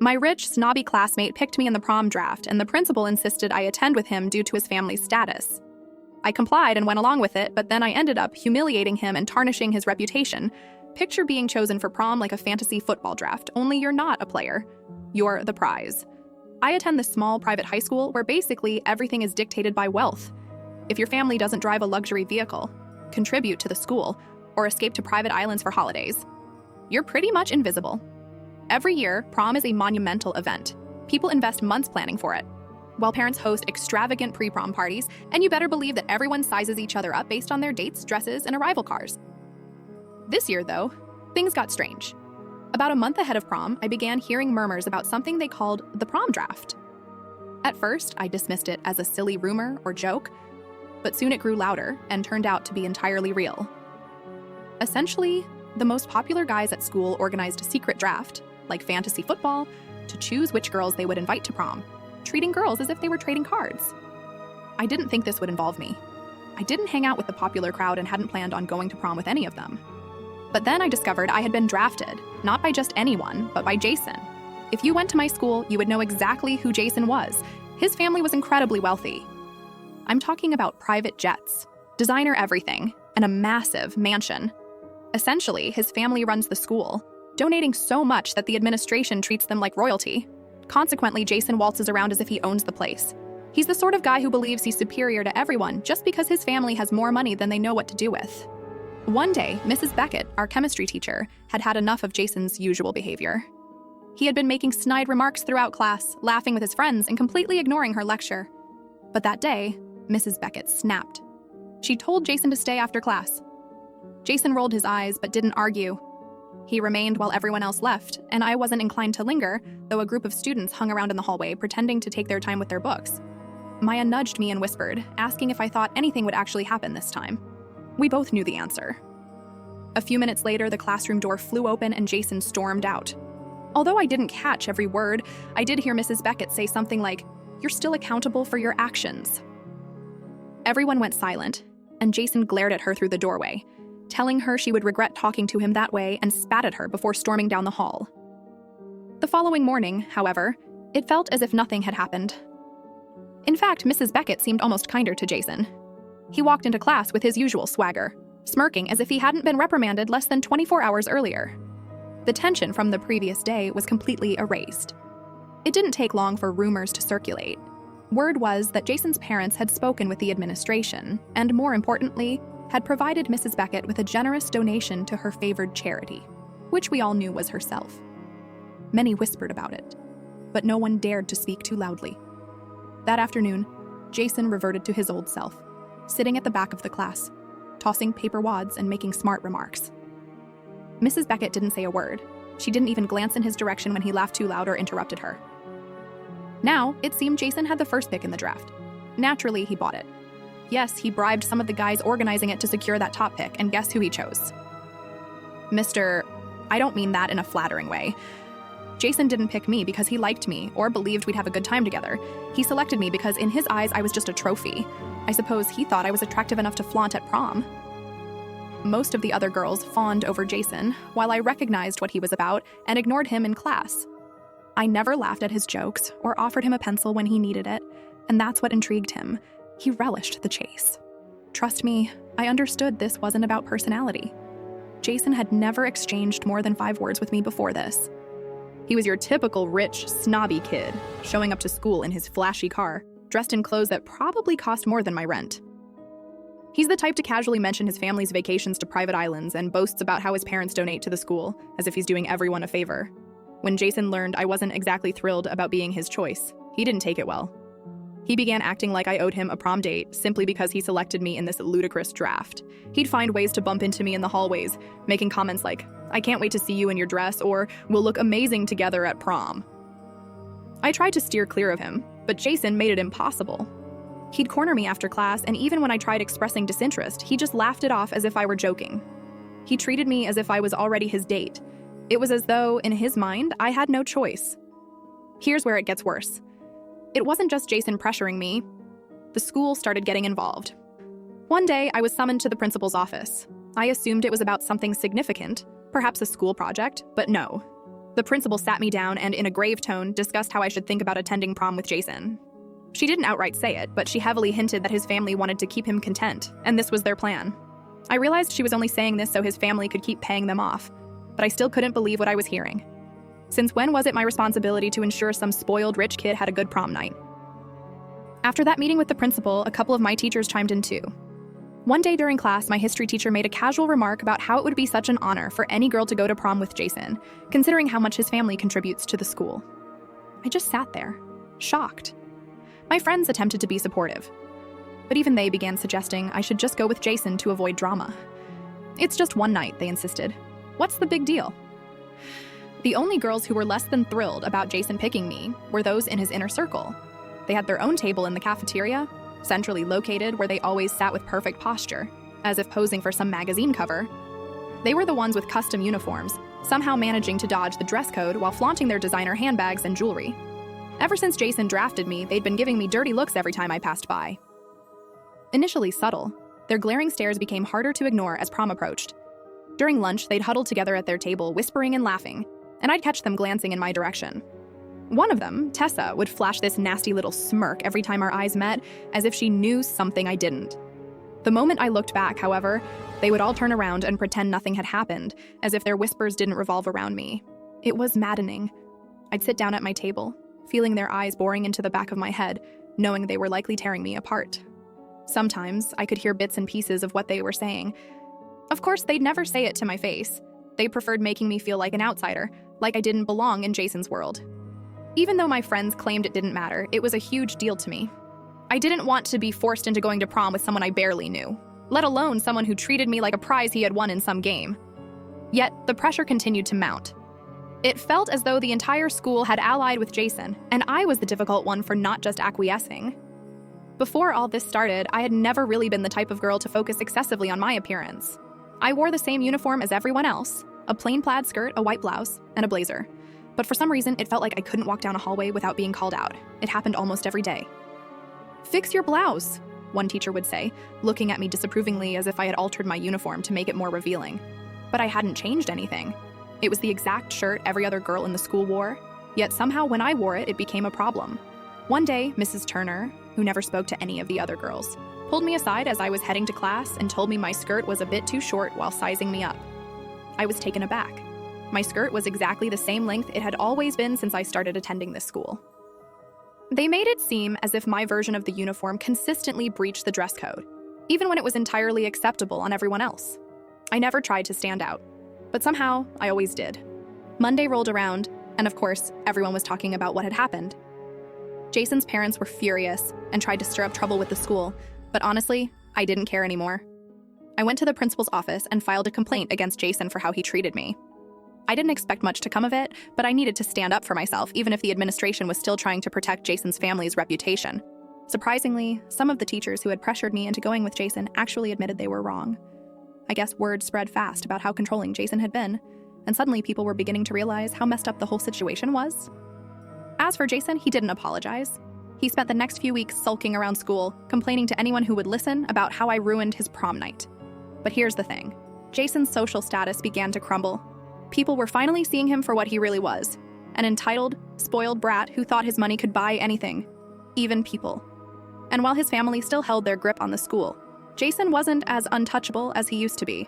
My rich, snobby classmate picked me in the prom draft, and the principal insisted I attend with him due to his family's status. I complied and went along with it, but then I ended up humiliating him and tarnishing his reputation. Picture being chosen for prom like a fantasy football draft, only you're not a player. You're the prize. I attend this small private high school where basically everything is dictated by wealth. If your family doesn't drive a luxury vehicle, contribute to the school, or escape to private islands for holidays, you're pretty much invisible. Every year, prom is a monumental event. People invest months planning for it, while parents host extravagant pre-prom parties, and you better believe that everyone sizes each other up based on their dates, dresses, and arrival cars. This year, though, things got strange. About a month ahead of prom, I began hearing murmurs about something they called the prom draft. At first, I dismissed it as a silly rumor or joke, but soon it grew louder and turned out to be entirely real. Essentially, the most popular guys at school organized a secret draft, like fantasy football, to choose which girls they would invite to prom, treating girls as if they were trading cards. I didn't think this would involve me. I didn't hang out with the popular crowd and hadn't planned on going to prom with any of them. But then I discovered I had been drafted, not by just anyone, but by Jason. If you went to my school, you would know exactly who Jason was. His family was incredibly wealthy. I'm talking about private jets, designer everything, and a massive mansion. Essentially, his family runs the school, donating so much that the administration treats them like royalty. Consequently, Jason waltzes around as if he owns the place. He's the sort of guy who believes he's superior to everyone just because his family has more money than they know what to do with. One day, Mrs. Beckett, our chemistry teacher, had had enough of Jason's usual behavior. He had been making snide remarks throughout class, laughing with his friends, and completely ignoring her lecture. But that day, Mrs. Beckett snapped. She told Jason to stay after class. Jason rolled his eyes but didn't argue. He remained while everyone else left, and I wasn't inclined to linger, though a group of students hung around in the hallway pretending to take their time with their books. Maya nudged me and whispered, asking if I thought anything would actually happen this time. We both knew the answer. A few minutes later, the classroom door flew open and Jason stormed out. Although I didn't catch every word, I did hear Mrs. Beckett say something like, "You're still accountable for your actions." Everyone went silent, and Jason glared at her through the doorway, telling her she would regret talking to him that way, and spat at her before storming down the hall. The following morning, however, it felt as if nothing had happened. In fact, Mrs. Beckett seemed almost kinder to Jason. He walked into class with his usual swagger, smirking as if he hadn't been reprimanded less than 24 hours earlier. The tension from the previous day was completely erased. It didn't take long for rumors to circulate. Word was that Jason's parents had spoken with the administration, and more importantly, had provided Mrs. Beckett with a generous donation to her favored charity, which we all knew was herself. Many whispered about it, but no one dared to speak too loudly. That afternoon, Jason reverted to his old self, sitting at the back of the class, tossing paper wads and making smart remarks. Mrs. Beckett didn't say a word. She didn't even glance in his direction when he laughed too loud or interrupted her. Now, it seemed Jason had the first pick in the draft. Naturally, he bought it. Yes, he bribed some of the guys organizing it to secure that top pick, and guess who he chose? I don't mean that in a flattering way. Jason didn't pick me because he liked me or believed we'd have a good time together. He selected me because in his eyes I was just a trophy. I suppose he thought I was attractive enough to flaunt at prom. Most of the other girls fawned over Jason, while I recognized what he was about and ignored him in class. I never laughed at his jokes or offered him a pencil when he needed it, and that's what intrigued him. He relished the chase. Trust me, I understood this wasn't about personality. Jason had never exchanged more than 5 words with me before this. He was your typical rich, snobby kid, showing up to school in his flashy car, dressed in clothes that probably cost more than my rent. He's the type to casually mention his family's vacations to private islands and boasts about how his parents donate to the school, as if he's doing everyone a favor. When Jason learned I wasn't exactly thrilled about being his choice, he didn't take it well. He began acting like I owed him a prom date simply because he selected me in this ludicrous draft. He'd find ways to bump into me in the hallways, making comments like, "I can't wait to see you in your dress," or "We'll look amazing together at prom." I tried to steer clear of him, but Jason made it impossible. He'd corner me after class, and even when I tried expressing disinterest, he just laughed it off as if I were joking. He treated me as if I was already his date. It was as though, in his mind, I had no choice. Here's where it gets worse. It wasn't just Jason pressuring me. The school started getting involved. One day, I was summoned to the principal's office. I assumed it was about something significant, perhaps a school project, but no. The principal sat me down and, in a grave tone, discussed how I should think about attending prom with Jason. She didn't outright say it, but she heavily hinted that his family wanted to keep him content, and this was their plan. I realized she was only saying this so his family could keep paying them off, but I still couldn't believe what I was hearing. Since when was it my responsibility to ensure some spoiled rich kid had a good prom night? After that meeting with the principal, a couple of my teachers chimed in too. One day during class, my history teacher made a casual remark about how it would be such an honor for any girl to go to prom with Jason, considering how much his family contributes to the school. I just sat there, shocked. My friends attempted to be supportive, but even they began suggesting I should just go with Jason to avoid drama. It's just one night, they insisted. What's the big deal? The only girls who were less than thrilled about Jason picking me were those in his inner circle. They had their own table in the cafeteria, centrally located where they always sat with perfect posture, as if posing for some magazine cover. They were the ones with custom uniforms, somehow managing to dodge the dress code while flaunting their designer handbags and jewelry. Ever since Jason drafted me, they'd been giving me dirty looks every time I passed by. Initially subtle, their glaring stares became harder to ignore as prom approached. During lunch, they'd huddle together at their table, whispering and laughing, and I'd catch them glancing in my direction. One of them, Tessa, would flash this nasty little smirk every time our eyes met, as if she knew something I didn't. The moment I looked back, however, they would all turn around and pretend nothing had happened, as if their whispers didn't revolve around me. It was maddening. I'd sit down at my table, feeling their eyes boring into the back of my head, knowing they were likely tearing me apart. Sometimes, I could hear bits and pieces of what they were saying. Of course, they'd never say it to my face. They preferred making me feel like an outsider, like I didn't belong in Jason's world. Even though my friends claimed it didn't matter, it was a huge deal to me. I didn't want to be forced into going to prom with someone I barely knew, let alone someone who treated me like a prize he had won in some game. Yet, the pressure continued to mount. It felt as though the entire school had allied with Jason, and I was the difficult one for not just acquiescing. Before all this started, I had never really been the type of girl to focus excessively on my appearance. I wore the same uniform as everyone else, a plain plaid skirt, a white blouse, and a blazer. But for some reason, it felt like I couldn't walk down a hallway without being called out. It happened almost every day. "Fix your blouse," one teacher would say, looking at me disapprovingly as if I had altered my uniform to make it more revealing. But I hadn't changed anything. It was the exact shirt every other girl in the school wore, yet somehow when I wore it, it became a problem. One day, Mrs. Turner, who never spoke to any of the other girls, pulled me aside as I was heading to class and told me my skirt was a bit too short while sizing me up. I was taken aback. My skirt was exactly the same length it had always been since I started attending this school. They made it seem as if my version of the uniform consistently breached the dress code, even when it was entirely acceptable on everyone else. I never tried to stand out, but somehow I always did. Monday rolled around, and of course, everyone was talking about what had happened. Jason's parents were furious and tried to stir up trouble with the school, but honestly, I didn't care anymore. I went to the principal's office and filed a complaint against Jason for how he treated me. I didn't expect much to come of it, but I needed to stand up for myself, even if the administration was still trying to protect Jason's family's reputation. Surprisingly, some of the teachers who had pressured me into going with Jason actually admitted they were wrong. I guess word spread fast about how controlling Jason had been, and suddenly people were beginning to realize how messed up the whole situation was. As for Jason, he didn't apologize. He spent the next few weeks sulking around school, complaining to anyone who would listen about how I ruined his prom night. But here's the thing. Jason's social status began to crumble. People were finally seeing him for what he really was, an entitled, spoiled brat who thought his money could buy anything, even people. And while his family still held their grip on the school, Jason wasn't as untouchable as he used to be.